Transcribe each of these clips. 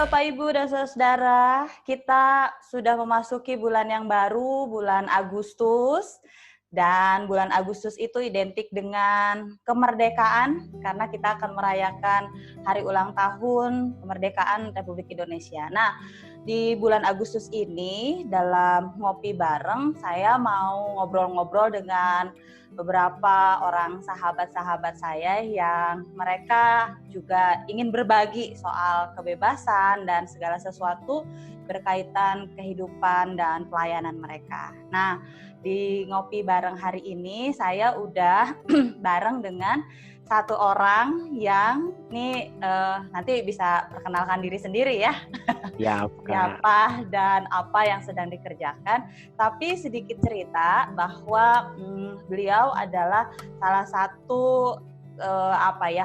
Bapak, Ibu, dan saudara, kita sudah memasuki bulan yang baru, bulan Agustus. Dan bulan Agustus itu identik dengan kemerdekaan, karena kita akan merayakan hari ulang tahun kemerdekaan Republik Indonesia. Nah, di bulan Agustus ini, dalam Ngopi Bareng, saya mau ngobrol-ngobrol dengan beberapa orang sahabat-sahabat saya yang mereka juga ingin berbagi soal kebebasan dan segala sesuatu berkaitan kehidupan dan pelayanan mereka. Nah, di Ngopi Bareng hari ini saya udah bareng dengan satu orang yang nanti bisa perkenalkan diri sendiri ya. Siapa dan apa yang sedang dikerjakan. Tapi sedikit cerita bahwa beliau adalah salah satu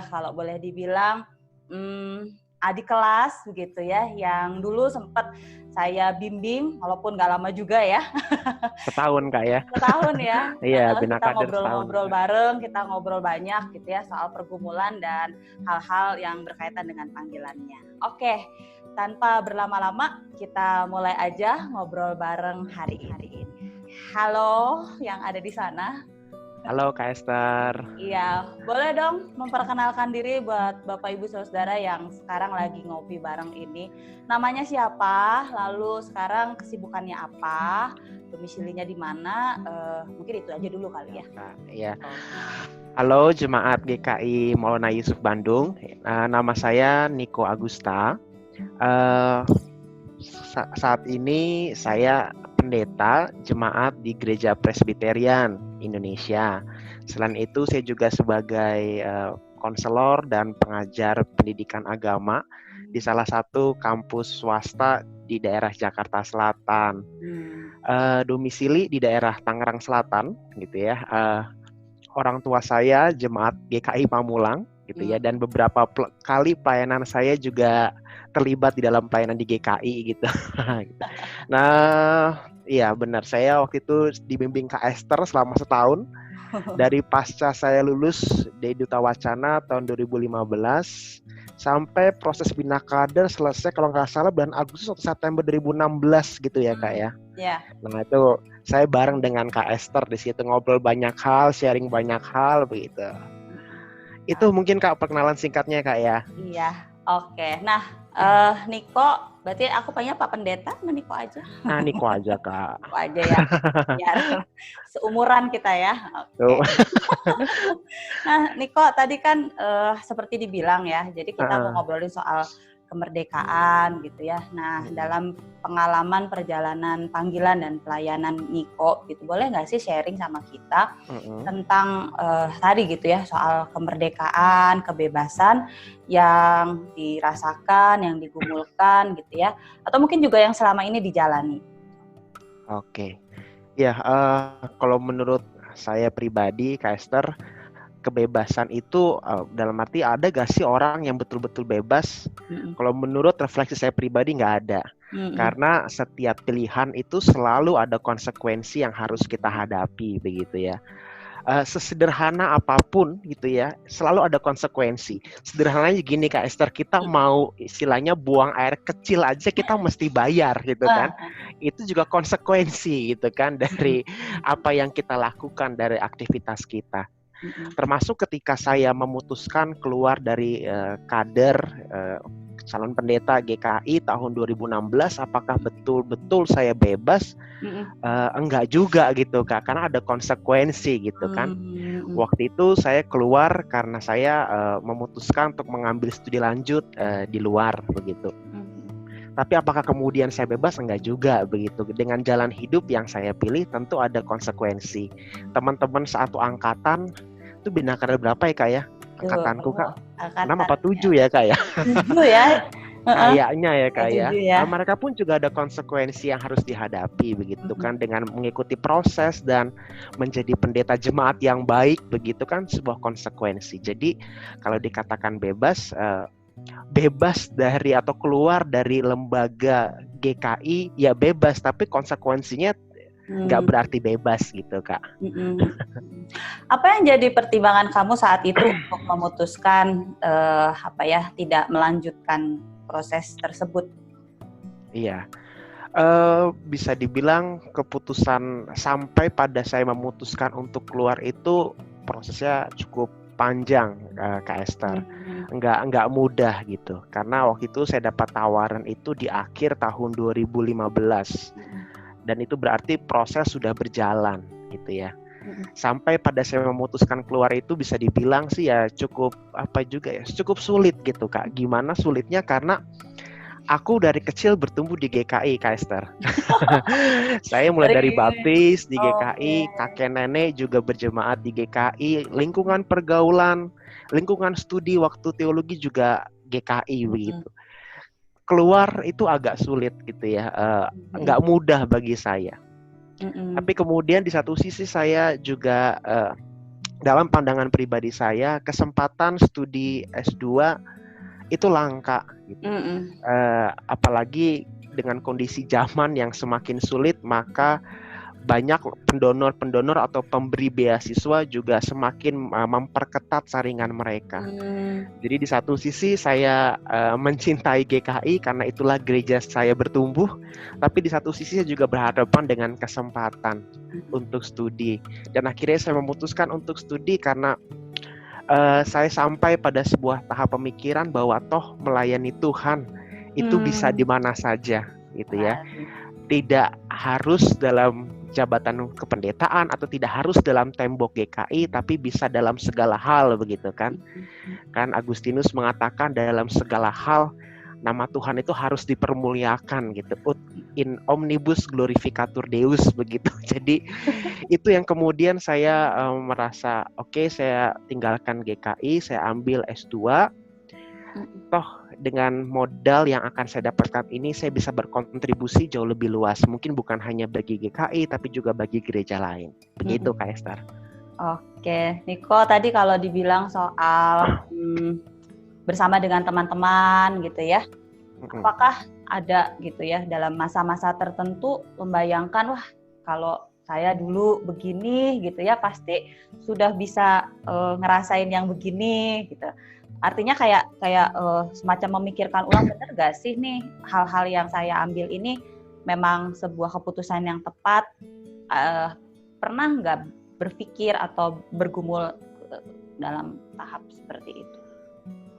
kalau boleh dibilang adik kelas begitu ya, yang dulu sempat saya bimbing, walaupun nggak lama juga ya. Setahun Kak ya. Setahun ya. Iya, kita ngobrol-ngobrol bareng, kita ngobrol banyak gitu ya soal pergumulan dan hal-hal yang berkaitan dengan panggilannya. Oke, tanpa berlama-lama kita mulai aja ngobrol bareng hari ini. Halo yang ada di sana. Halo Kak Esther. Iya, boleh dong memperkenalkan diri buat Bapak Ibu Saudara yang sekarang lagi ngopi bareng ini. Namanya siapa? Lalu sekarang kesibukannya apa? Domisilinya di mana? Mungkin itu aja dulu kali ya. Iya. Halo Jemaat GKI Maulana Yusuf Bandung. Nama saya Niko Agusta. Saat ini saya pendeta jemaat di Gereja Presbyterian Indonesia. Selain itu saya juga sebagai konselor dan pengajar pendidikan agama di salah satu kampus swasta di daerah Jakarta Selatan. Domisili di daerah Tangerang Selatan gitu ya. Orang tua saya jemaat GKI Pamulang gitu ya, dan beberapa kali pelayanan saya juga terlibat di dalam pelayanan di GKI gitu. Nah, iya benar, saya waktu itu dibimbing Kak Esther selama setahun. Dari pasca saya lulus dari Duta Wacana tahun 2015 sampai proses bina kader selesai kalau nggak salah bulan Agustus atau September 2016 gitu ya Kak ya. Yeah. Nah itu saya bareng dengan Kak Esther di situ, ngobrol banyak hal, sharing banyak hal begitu. Itu mungkin Kak perkenalan singkatnya Kak ya. Iya, oke. Nah, Niko, berarti aku panggil Pak Pendeta, Niko aja. Nah, Niko aja Kak. Niko aja ya, biar seumuran kita ya. Okay. Nah, Niko tadi kan seperti dibilang ya, jadi kita mau ngobrolin soal kemerdekaan gitu ya. Nah, dalam pengalaman perjalanan panggilan dan pelayanan Niko gitu, boleh nggak sih sharing sama kita tentang tadi gitu ya, soal kemerdekaan, kebebasan yang dirasakan, yang digumulkan gitu ya, atau mungkin juga yang selama ini dijalani. Oke, ya kalau menurut saya pribadi, Kak Esther, kebebasan itu dalam arti ada gak sih orang yang betul-betul bebas? Kalau menurut refleksi saya pribadi nggak ada. Karena setiap pilihan itu selalu ada konsekuensi yang harus kita hadapi begitu ya. Sesederhana apapun gitu ya, selalu ada konsekuensi. Sederhananya gini Kak Esther, kita mau istilahnya buang air kecil aja kita mesti bayar gitu kan. Itu juga konsekuensi gitu kan dari apa yang kita lakukan, dari aktivitas kita. Termasuk ketika saya memutuskan keluar dari kader calon pendeta GKI tahun 2016, apakah betul-betul saya bebas? Enggak juga gitu Kak, karena ada konsekuensi gitu kan. Waktu itu saya keluar karena saya memutuskan untuk mengambil studi lanjut di luar begitu. Tapi apakah kemudian saya bebas? Enggak juga begitu. Dengan jalan hidup yang saya pilih tentu ada konsekuensi. Teman-teman satu angkatan itu bina kader berapa ya Kak ya? Angkatanku Kak 6 apa 7 ya Kak ya? 7 ya? Kayaknya ya Kak ya. Ya. Mereka pun juga ada konsekuensi yang harus dihadapi begitu kan, dengan mengikuti proses dan menjadi pendeta jemaat yang baik begitu kan, sebuah konsekuensi. Jadi kalau dikatakan bebas dari atau keluar dari lembaga GKI ya bebas, tapi konsekuensinya nggak berarti bebas gitu Kak. Apa yang jadi pertimbangan kamu saat itu untuk memutuskan tidak melanjutkan proses tersebut? Iya. Bisa dibilang keputusan sampai pada saya memutuskan untuk keluar itu prosesnya cukup panjang, Kak Esther. Nggak mudah gitu. Karena waktu itu saya dapat tawaran itu di akhir tahun 2015. Dan itu berarti proses sudah berjalan gitu ya. Sampai pada saya memutuskan keluar itu bisa dibilang sih ya cukup cukup sulit gitu, Kak. Gimana sulitnya? Karena aku dari kecil bertumbuh di GKI, Kak Esther. Saya mulai dari baptis di GKI, kakek nenek juga berjemaat di GKI, lingkungan pergaulan, lingkungan studi waktu teologi juga GKI begitu. Keluar itu agak sulit gitu ya, nggak mudah bagi saya. Tapi kemudian di satu sisi saya juga dalam pandangan pribadi saya, kesempatan studi S2 itu langka gitu. Apalagi dengan kondisi zaman yang semakin sulit, maka banyak pendonor atau pemberi beasiswa juga semakin memperketat saringan mereka. Jadi di satu sisi saya mencintai GKI karena itulah gereja saya bertumbuh, tapi di satu sisi saya juga berhadapan dengan kesempatan untuk studi. Dan akhirnya saya memutuskan untuk studi karena saya sampai pada sebuah tahap pemikiran bahwa toh melayani Tuhan itu bisa di mana saja gitu ya. Tidak harus dalam jabatan kependetaan atau tidak harus dalam tembok GKI, tapi bisa dalam segala hal begitu kan. Kan Agustinus mengatakan dalam segala hal nama Tuhan itu harus dipermuliakan gitu. Ut in omnibus glorificatur Deus begitu. Jadi itu yang kemudian saya merasa oke, saya tinggalkan GKI, saya ambil S2. Toh dengan modal yang akan saya dapatkan ini saya bisa berkontribusi jauh lebih luas. Mungkin bukan hanya bagi GKI tapi juga bagi gereja lain. Begitu Kak Esther. Oke, Niko tadi kalau dibilang soal bersama dengan teman-teman gitu ya. Apakah ada gitu ya dalam masa-masa tertentu membayangkan wah kalau saya dulu begini gitu ya pasti sudah bisa ngerasain yang begini gitu. Artinya kayak semacam memikirkan ulang, benar gak sih nih hal-hal yang saya ambil ini memang sebuah keputusan yang tepat? Pernah nggak berpikir atau bergumul dalam tahap seperti itu?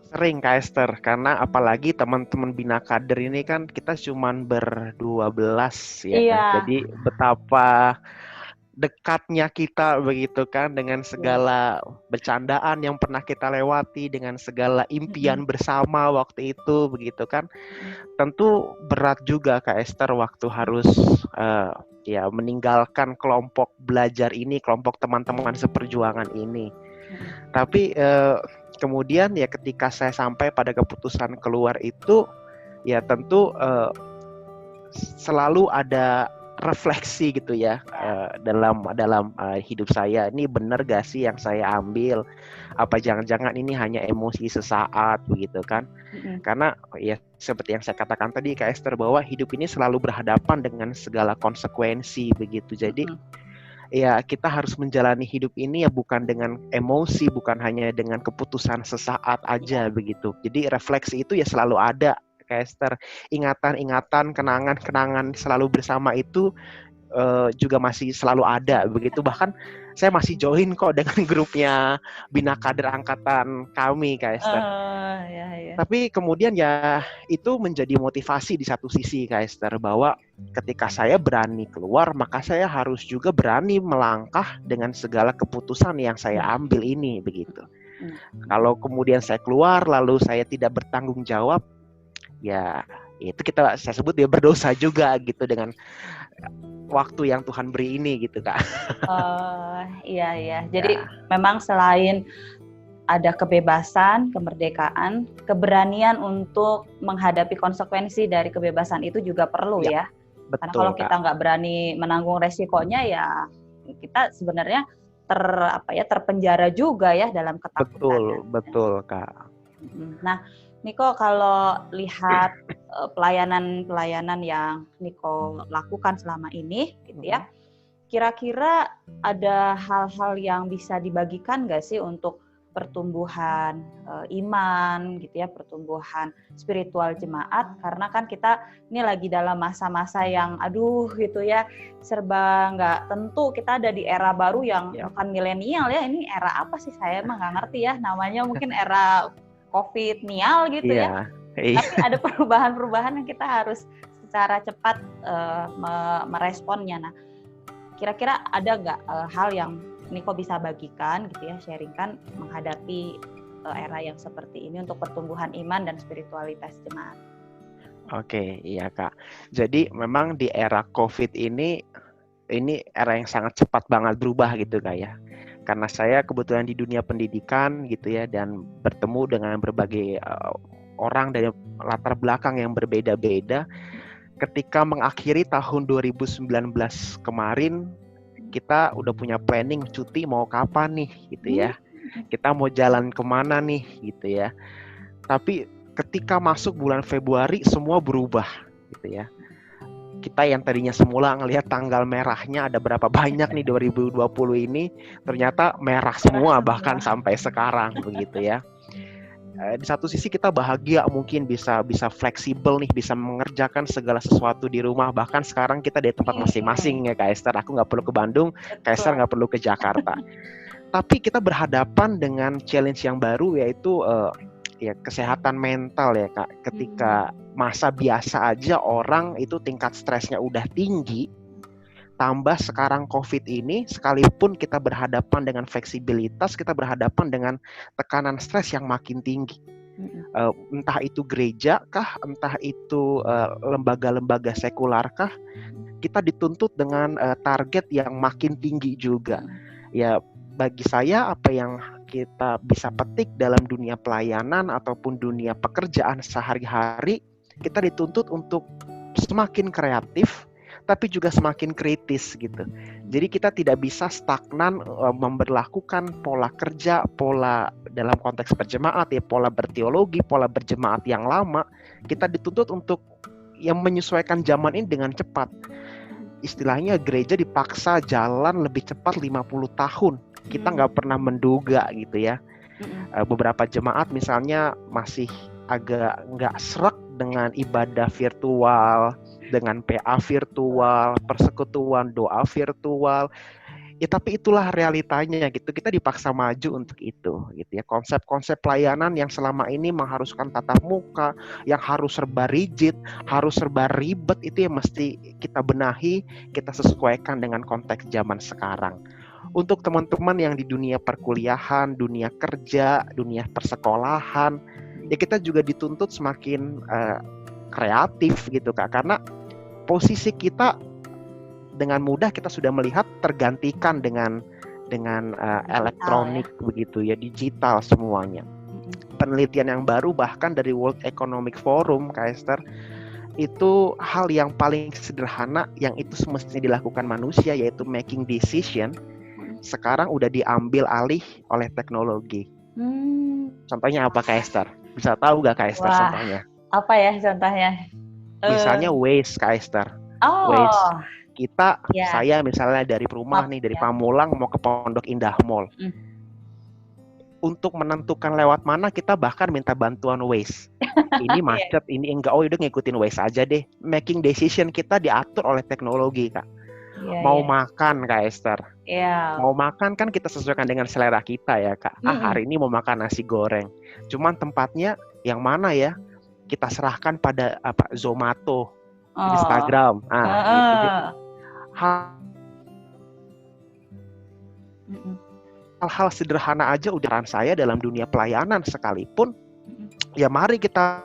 Sering Kak Esther, karena apalagi teman-teman Bina Kader ini kan kita cuman ber-12 ya. Iya. Jadi betapa dekatnya kita begitu kan dengan segala bercandaan yang pernah kita lewati, dengan segala impian bersama waktu itu begitu kan. Tentu berat juga Kak Esther waktu harus meninggalkan kelompok belajar ini, kelompok teman-teman seperjuangan ini. Tapi kemudian ya ketika saya sampai pada keputusan keluar itu ya tentu selalu ada refleksi gitu ya dalam hidup saya. Ini benar gak sih yang saya ambil? Apa jangan-jangan ini hanya emosi sesaat begitu kan? Karena ya seperti yang saya katakan tadi Kak Esther, bahwa hidup ini selalu berhadapan dengan segala konsekuensi begitu. Jadi ya kita harus menjalani hidup ini ya bukan dengan emosi, bukan hanya dengan keputusan sesaat aja begitu. Jadi refleksi itu ya selalu ada Kak Esther. Ingatan-ingatan, kenangan-kenangan selalu bersama itu juga masih selalu ada begitu. Bahkan saya masih join kok dengan grupnya Bina Kader angkatan kami Kak Esther. Tapi kemudian ya itu menjadi motivasi di satu sisi Kak Esther, bahwa ketika saya berani keluar maka saya harus juga berani melangkah dengan segala keputusan yang saya ambil ini begitu. Kalau kemudian saya keluar lalu saya tidak bertanggung jawab, ya itu saya sebut dia berdosa juga gitu dengan waktu yang Tuhan beri ini gitu Kak. Iya. Jadi memang selain ada kebebasan, kemerdekaan, keberanian untuk menghadapi konsekuensi dari kebebasan itu juga perlu ya. Betul, karena kalau Kak. kita nggak berani menanggung resikonya ya kita sebenarnya terpenjara juga ya dalam ketakutan. Betul Kak. Nah, Niko kalau lihat pelayanan yang Niko lakukan selama ini gitu ya, kira-kira ada hal-hal yang bisa dibagikan nggak sih untuk pertumbuhan iman gitu ya, pertumbuhan spiritual jemaat, karena kan kita ini lagi dalam masa-masa yang aduh gitu ya, serba nggak tentu. Kita ada di era baru yang bukan milenial ya, ini era apa sih, saya emang nggak ngerti ya, namanya mungkin era COVID-nial gitu ya. Tapi ada perubahan-perubahan yang kita harus secara cepat meresponnya. Nah, kira-kira ada nggak hal yang Niko bisa bagikan gitu ya, sharingkan menghadapi era yang seperti ini untuk pertumbuhan iman dan spiritualitas jemaat? Oke, iya Kak. Jadi memang di era COVID ini era yang sangat cepat banget berubah gitu Kak ya. Karena saya kebetulan di dunia pendidikan gitu ya, dan bertemu dengan berbagai orang dari latar belakang yang berbeda-beda. Ketika mengakhiri tahun 2019 kemarin, kita udah punya planning cuti mau kapan nih gitu ya. Kita mau jalan kemana nih gitu ya. Tapi ketika masuk bulan Februari semua berubah gitu ya. Kita yang tadinya semula ngelihat tanggal merahnya ada berapa banyak nih 2020 ini, ternyata merah semua bahkan sampai sekarang begitu ya. Di satu sisi kita bahagia, mungkin bisa fleksibel nih, bisa mengerjakan segala sesuatu di rumah. Bahkan sekarang kita di tempat masing-masing ya Kak Esther. Aku nggak perlu ke Bandung, Kak Esther nggak perlu ke Jakarta. Tapi kita berhadapan dengan challenge yang baru, yaitu ya kesehatan mental ya Kak. Ketika masa biasa aja orang itu tingkat stresnya udah tinggi, tambah sekarang COVID ini, sekalipun kita berhadapan dengan fleksibilitas, kita berhadapan dengan tekanan stres yang makin tinggi. Entah itu gereja kah, entah itu lembaga-lembaga sekular kah, kita dituntut dengan target yang makin tinggi juga. Ya, bagi saya apa yang kita bisa petik dalam dunia pelayanan ataupun dunia pekerjaan sehari-hari, kita dituntut untuk semakin kreatif, tapi juga semakin kritis gitu. Jadi kita tidak bisa stagnan memberlakukan pola kerja, pola dalam konteks berjemaat ya, pola berteologi, pola berjemaat yang lama. Kita dituntut untuk yang menyesuaikan zaman ini dengan cepat. Istilahnya gereja dipaksa jalan lebih cepat 50 tahun. Kita nggak pernah menduga gitu ya. Beberapa jemaat misalnya masih agak nggak sreg dengan ibadah virtual, dengan PA virtual, persekutuan doa virtual. Ya tapi itulah realitanya gitu. Kita dipaksa maju untuk itu gitu ya. Konsep-konsep pelayanan yang selama ini mengharuskan tatap muka, yang harus serba rigid, harus serba ribet, itu yang mesti kita benahi, kita sesuaikan dengan konteks zaman sekarang. Untuk teman-teman yang di dunia perkuliahan, dunia kerja, dunia persekolahan, ya kita juga dituntut semakin kreatif gitu Kak, karena posisi kita dengan mudah kita sudah melihat tergantikan dengan elektronik begitu ya, digital semuanya. Penelitian yang baru bahkan dari World Economic Forum, Kak Esther, itu hal yang paling sederhana yang itu semestinya dilakukan manusia, yaitu making decision, sekarang udah diambil alih oleh teknologi. Contohnya apa Kak Esther? Bisa tahu gak Kak Esther contohnya? Apa ya contohnya? Misalnya Waze Kak Esther. Waze. Kita, saya misalnya dari rumah nih, dari Pamulang mau ke Pondok Indah Mall. Untuk menentukan lewat mana kita bahkan minta bantuan Waze. Ini macet, ini enggak, oh udah ngikutin Waze aja deh. Making decision kita diatur oleh teknologi Kak. Mau makan Kak Esther. Mau makan kan kita sesuaikan dengan selera kita ya Kak. Hari ini mau makan nasi goreng. Cuman tempatnya yang mana ya? Kita serahkan pada Zomato, Instagram. Gitu. Hal-hal sederhana aja udaran saya dalam dunia pelayanan sekalipun, ya mari kita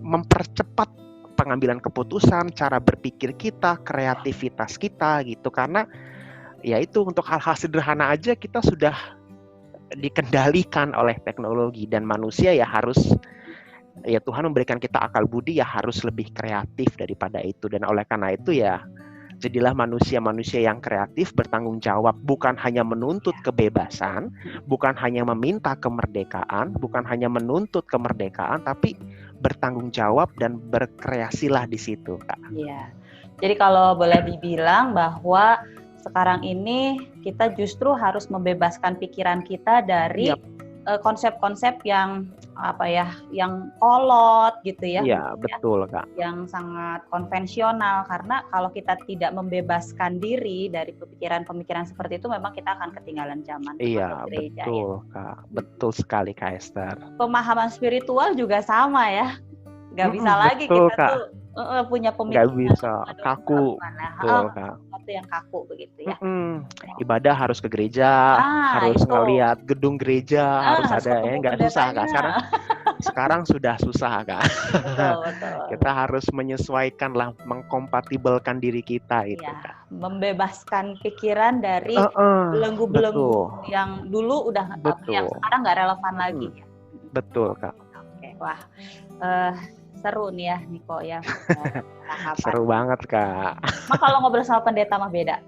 mempercepat pengambilan keputusan, cara berpikir kita, kreativitas kita gitu, karena ya itu untuk hal-hal sederhana aja kita sudah dikendalikan oleh teknologi, dan manusia ya harus, ya Tuhan memberikan kita akal budi ya harus lebih kreatif daripada itu. Dan oleh karena itu ya jadilah manusia-manusia yang kreatif, bertanggung jawab, bukan hanya menuntut kebebasan, bukan hanya meminta kemerdekaan, bukan hanya menuntut kemerdekaan, tapi bertanggung jawab dan berkreasilah di situ, Kak. Iya. Jadi kalau boleh dibilang bahwa sekarang ini kita justru harus membebaskan pikiran kita dari konsep-konsep yang apa ya, yang kolot gitu ya. Iya, betul Kak. Yang sangat konvensional, karena kalau kita tidak membebaskan diri dari pemikiran-pemikiran seperti itu, memang kita akan ketinggalan zaman. Iya, Gereja, betul ya. Kak. Betul sekali Kak Esther. Pemahaman spiritual juga sama ya. Nggak bisa lagi betul, kita Kak. tuh punya pemikiran. Nggak bisa, kaku. Betul Kak. Sesuatu yang kaku begitu ya. Ibadah harus ke gereja, harus ngelihat gedung gereja, harus ada ya, nggak susah Kak. Sekarang sudah susah Kak. Betul. Kita harus menyesuaikan lah, mengkompatibelkan diri kita itu Kak. Membebaskan pikiran dari belenggu-belenggu yang dulu udah yang sekarang nggak relevan lagi. Betul Kak. Oke, wah seru nih ya Niko ya. Seru banget Kak. Mah kalau ngobrol sama pendeta mah beda.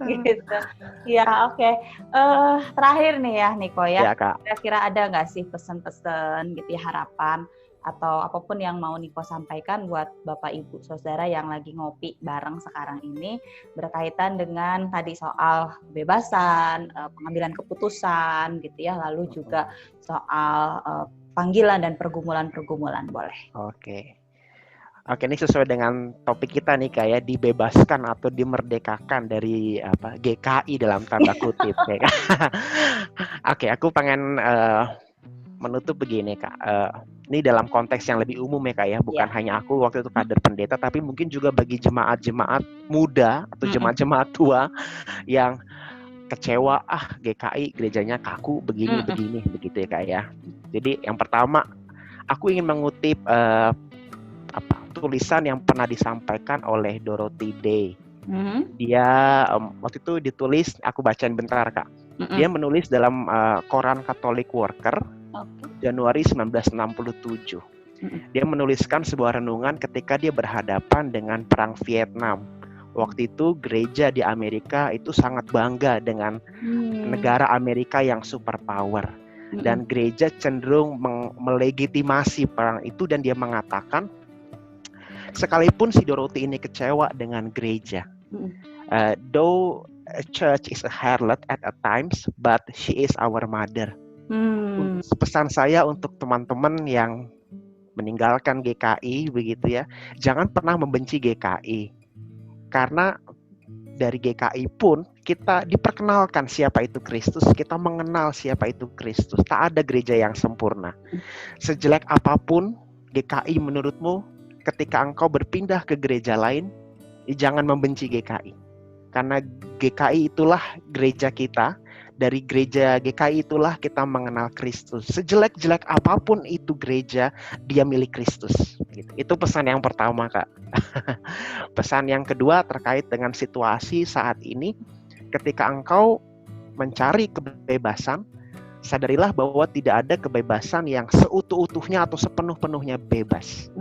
Gitu. Ya oke. Terakhir nih ya Niko ya. Ya, Kak. Kira-kira ada nggak sih pesan-pesan gitu ya, harapan atau apapun yang mau Niko sampaikan buat Bapak Ibu Saudara yang lagi ngopi bareng sekarang ini berkaitan dengan tadi soal kebebasan, pengambilan keputusan gitu ya, lalu juga soal panggilan dan pergumulan-pergumulan, boleh. Oke, ini sesuai dengan topik kita nih kayak dibebaskan atau dimerdekakan dari GKI dalam tanda kutip. Oke, aku pengen menutup begini Kak. Ini dalam konteks yang lebih umum ya Kak ya, bukan hanya aku waktu itu kader pendeta, tapi mungkin juga bagi jemaat-jemaat muda atau jemaat-jemaat tua yang kecewa, GKI gerejanya kaku begini begitu ya Kak ya. Jadi yang pertama aku ingin mengutip tulisan yang pernah disampaikan oleh Dorothy Day. Dia waktu itu ditulis, aku bacain bentar Kak. Dia menulis dalam koran Catholic Worker Januari 1967. Dia menuliskan sebuah renungan ketika dia berhadapan dengan perang Vietnam. Waktu itu gereja di Amerika itu sangat bangga dengan negara Amerika yang superpower. Dan gereja cenderung melegitimasi perang itu, dan dia mengatakan sekalipun si Dorothy ini kecewa dengan gereja, though a church is a harlot at times, but she is our mother. Pesan saya untuk teman-teman yang meninggalkan GKI begitu ya, jangan pernah membenci GKI, karena dari GKI pun kita diperkenalkan siapa itu Kristus, kita mengenal siapa itu Kristus. Tak ada gereja yang sempurna. Sejelek apapun GKI menurutmu, ketika engkau berpindah ke gereja lain, jangan membenci GKI. Karena GKI itulah gereja kita. Dari gereja GKI itulah kita mengenal Kristus. Sejelek-jelek apapun itu gereja, dia milik Kristus. Itu pesan yang pertama Kak. Pesan yang kedua terkait dengan situasi saat ini. Ketika engkau mencari kebebasan, sadarilah bahwa tidak ada kebebasan yang seutuh-utuhnya atau sepenuh-penuhnya bebas.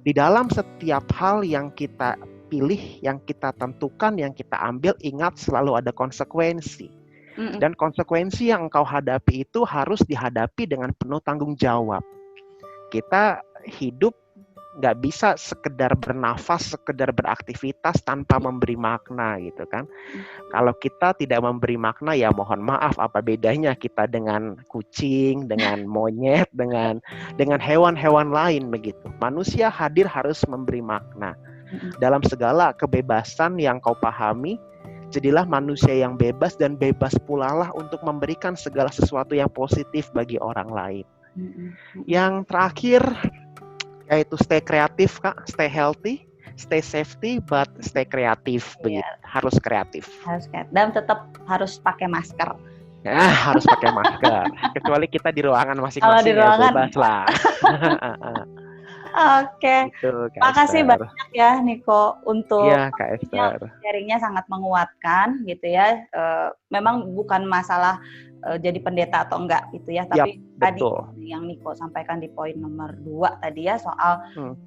Di dalam setiap hal yang kita pilih, yang kita tentukan, yang kita ambil, ingat selalu ada konsekuensi. Dan konsekuensi yang engkau hadapi itu harus dihadapi dengan penuh tanggung jawab. Kita hidup nggak bisa sekedar bernafas, sekedar beraktivitas tanpa memberi makna gitu kan. Kalau kita tidak memberi makna, ya mohon maaf, apa bedanya kita dengan kucing, dengan monyet, dengan hewan-hewan lain begitu. Manusia hadir harus memberi makna. Dalam segala kebebasan yang kau pahami, jadilah manusia yang bebas, dan bebas pula lah untuk memberikan segala sesuatu yang positif bagi orang lain. Yang terakhir yaitu stay kreatif Kak, stay healthy, stay safety, but stay kreatif. Begitu. Harus kreatif. Dan tetap harus pakai masker. Harus pakai masker. Kecuali kita di ruangan masing-masing, ya bebas lah. Oke, makasih banyak ya Niko untuk sharingnya, sangat menguatkan gitu ya. Memang bukan masalah jadi pendeta atau enggak gitu ya, tapi tadi yang Niko sampaikan di poin nomor 2 tadi ya, soal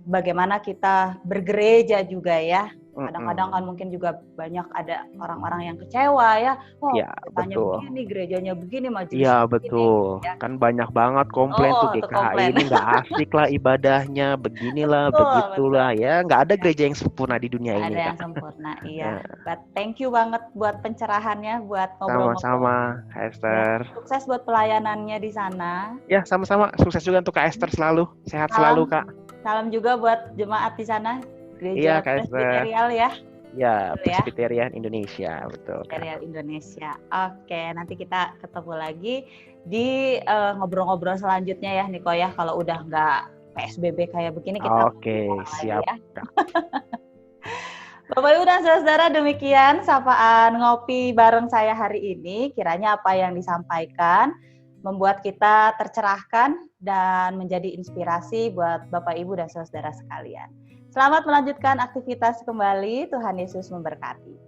bagaimana kita bergereja juga ya, Kadang-kadang kan mungkin juga banyak ada orang-orang yang kecewa ya. Oh, Ya, tanya betul. begini, gerejanya begini, majelisnya Iya, begini. betul. Ya. Kan banyak banget komplain tuh Oh, tuh GKHI komplain. ini nggak asik lah ibadahnya, beginilah, Betul, betul. begitulah. Ya, nggak ada Ya, gereja yang sempurna di dunia nggak ini, ada Kak. yang sempurna, iya. Ya, But thank you banget buat pencerahannya, buat ngobrol-ngobrol. sama-sama, Kak Ya, Esther. sukses buat pelayanannya di sana. Ya, sama-sama. Sukses juga untuk Kak Esther selalu. Sehat selalu, Salam, Kak. salam juga buat jemaat di sana, Iya, Gereja Kak Esther. Presbyterial ya. Ya, Betul ya. Presbyterian Indonesia, betul, Kak. Presbyterial Indonesia. Oke, nanti kita ketemu lagi di ngobrol-ngobrol selanjutnya ya, Niko ya. Kalau udah nggak PSBB kayak begini kita Oke, siap, lagi ya. Kak. Bapak Ibu dan saudara, demikian sapaan ngopi bareng saya hari ini. Kiranya apa yang disampaikan membuat kita tercerahkan dan menjadi inspirasi buat Bapak Ibu dan saudara sekalian. Selamat melanjutkan aktivitas kembali. Tuhan Yesus memberkati.